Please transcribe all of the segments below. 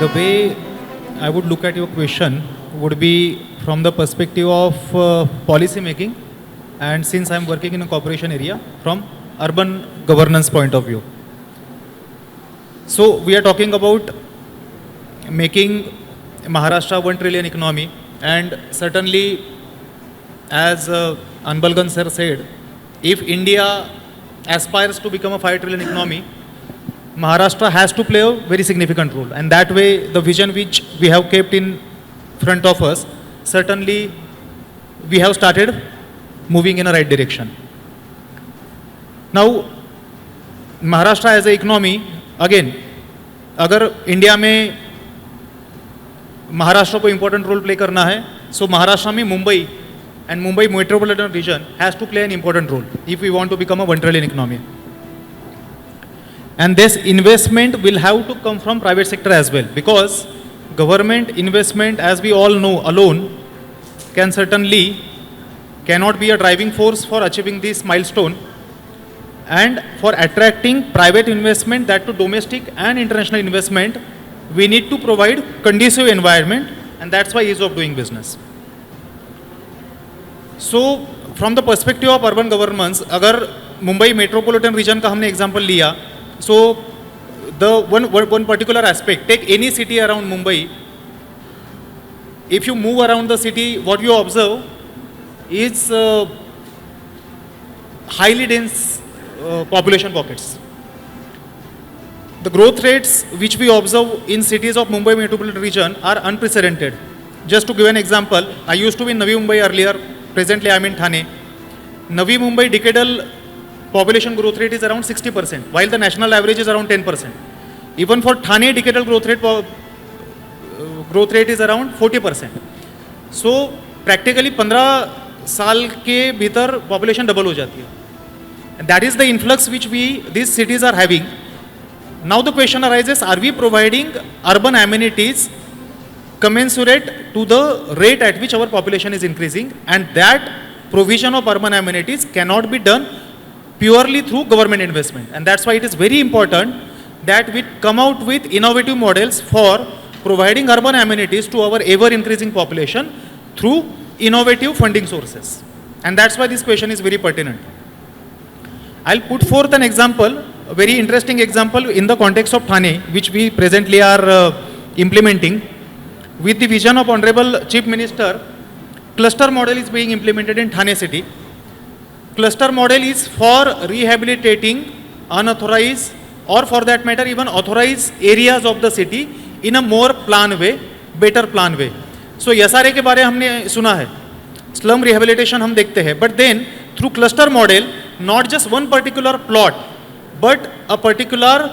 the way I would look at your question would be from the perspective of policy making, and since I'm working in a corporation area, from urban governance point of view. So we are talking about making Maharashtra 1 trillion economy, and certainly, as Anbalgan sir said, if India aspires to become a 5 trillion economy, Maharashtra has to play a very significant role. And that way, the vision which we have kept in front of us, certainly we have started moving in a right direction. Now, Maharashtra as a economy, again, अगर India में महाराष्ट्र को important role play करना है, so Maharashtra में Mumbai and Mumbai metropolitan region has to play an important role if we want to become a 1 trillion economy. And this investment will have to come from private sector as well, because government investment, as we all know, alone cannot be a driving force for achieving this milestone. And for attracting private investment, that to domestic and international investment, we need to provide conducive environment, and that's why ease of doing business. So from the perspective of urban governance, अगर Mumbai metropolitan reason का हमने example लिया, so the one particular aspect, take any city around Mumbai. If you move around the city, what you observe is highly dense population pockets. The growth rates which we observe in cities of Mumbai metropolitan region are unprecedented. Just to give an example, I used to be in Navi Mumbai earlier. Presently, I am in Thane. Navi Mumbai decadal population growth rate is around 60%, while the national average is around 10%. Even for Thane, decadal growth rate is around 40%. So practically 15 साल के भीतर population double हो जाती है. And that is the influx which these cities are having. Now the question arises, are we providing urban amenities commensurate to the rate at which our population is increasing? And that provision of urban amenities cannot be done purely through government investment. And that's why it is very important that we come out with innovative models for providing urban amenities to our ever increasing population through innovative funding sources. And that's why this question is very pertinent. I'll put forth an example, a very interesting example in the context of Thane, which we presently are implementing. With the vision of Honorable Chief Minister, cluster model is being implemented in Thane city. Cluster model is for rehabilitating unauthorized, or for that matter even authorized areas of the city in a more plan way, better plan way. So SRA के बारे हमने सुना है, slum rehabilitation हम देखते हैं, but then through cluster model, not just one particular plot, but a particular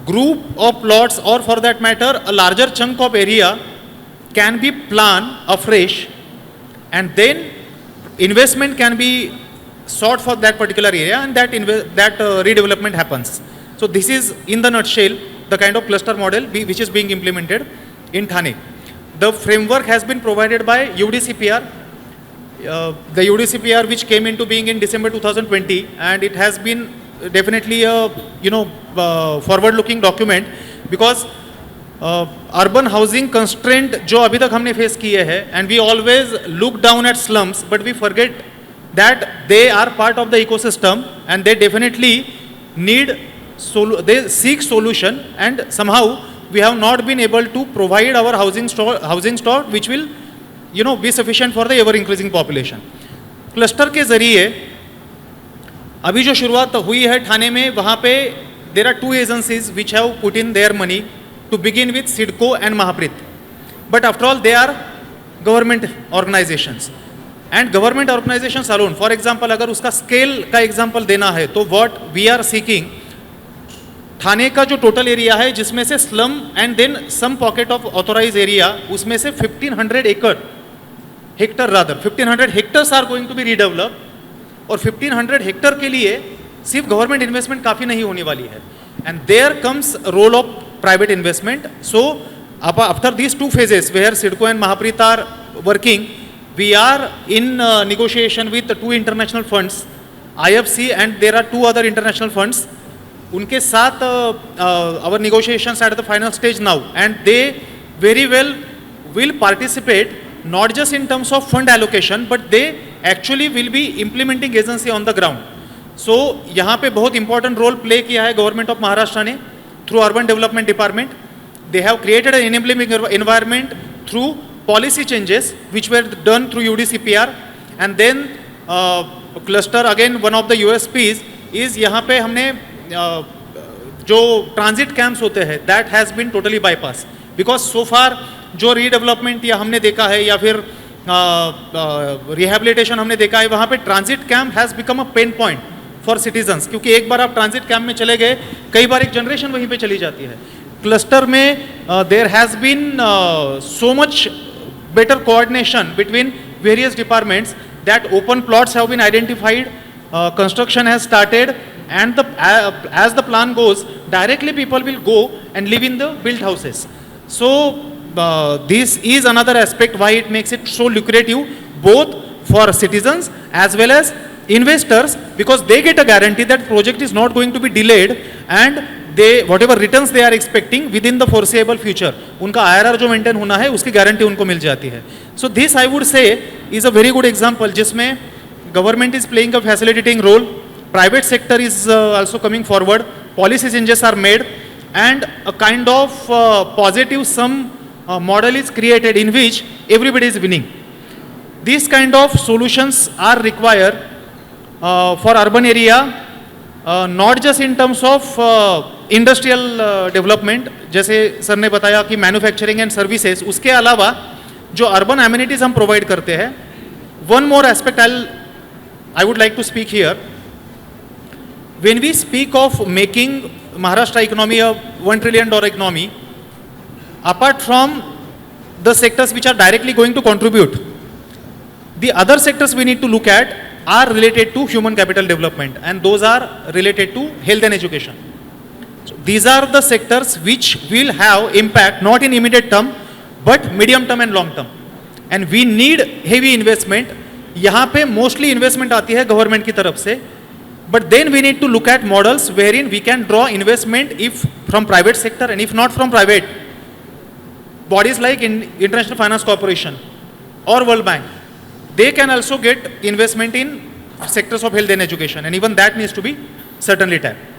group of plots, or for that matter a larger chunk of area can be planned afresh, and then investment can be sought for that particular area, and that redevelopment happens. So this is in the nutshell the kind of cluster model which is being implemented in Thane. The framework has been provided by UDCPR. The UDCPR which came into being in December 2020, and it has been definitely a forward-looking document, because urban housing constraint जो अभी तक हमने face किए हैं, and we always look down at slums, but we forget that they are part of the ecosystem, and they definitely need they seek solution, and somehow we have not been able to provide our housing stock which will be sufficient for the ever increasing population. Cluster के ज़रिए अभी जो शुरुआत हुई है ठाणे में, वहाँ पे there are two agencies which have put in their money to begin with, SIDCO and Mahapreet. But after all, they are government organizations. And government organizations alone, for example, अगर उसका scale का example देना है, तो what we are seeking, थाने का जो total area है जिसमें से slum and then some pocket of authorise area, उसमें से 1500 hectares are going to be redevelop, और 1500 हेक्टर के लिए सिर्फ गवर्नमेंट इन्वेस्टमेंट काफ़ी नहीं होने वाली है, and there comes role of private investment. So after these two phases where CIDCO and Mahapreet are working, we are in negotiation with 2 international funds, IFC, and there are 2 other international funds उनके साथ our negotiations at the final stage now, and they very well will participate not just in terms of fund allocation, but they actually will be implementing agency on the ground. So यहाँ पे बहुत important role play किया है government of Maharashtra ने through urban development department. They have created an enabling environment through policy changes which were done through UDCPR, and then cluster again one of the USPs is यहाँ पे हमने जो transit camps होते हैं that has been totally bypass, because so far जो redevelopment या हमने देखा है या फिर रिहेबिलिटेशन हमने देखा है, वहाँ पे transit camp has become a pain point for citizens, क्योंकि एक बार आप ट्रांजिट कैंप में चले गए कई बार एक जनरेशन वहीं पे चली जाती है. क्लस्टर में there has been so much better coordination between various departments that open plots have been identified, construction has started, and as the plan goes, directly people will go and live in the built houses. So this is another aspect why it makes it so lucrative both for citizens as well as investors, because they get a guarantee that project is not going to be delayed, and they whatever returns they are expecting within the foreseeable future, उनका IRR जो maintain होना है उसकी guarantee उनको मिल जाती है. So this I would say is a very good example जिसमें government is playing a facilitating role, private sector is also coming forward, policy changes are made, and a kind of positive sum model is created in which everybody is winning. These kind of solutions are required for urban area, not just in terms of industrial development, जैसे sir ने बताया कि manufacturing and services, उसके अलावा जो urban amenities हम provide करते हैं. One more aspect I would like to speak here. When we speak of making Maharashtra economy a $1 trillion economy, apart from the sectors which are directly going to contribute, the other sectors we need to look at are related to human capital development, and those are related to health and education. So these are the sectors which will have impact not in immediate term but medium term and long term, and we need heavy investment. यहाँ पे mostly investment आती है government की तरफ से, but then we need to look at models wherein we can draw investment if from private sector, and if not from private, bodies like International Finance Corporation or World Bank, they can also get investment in sectors of health and education, and even that needs to be certainly tapped.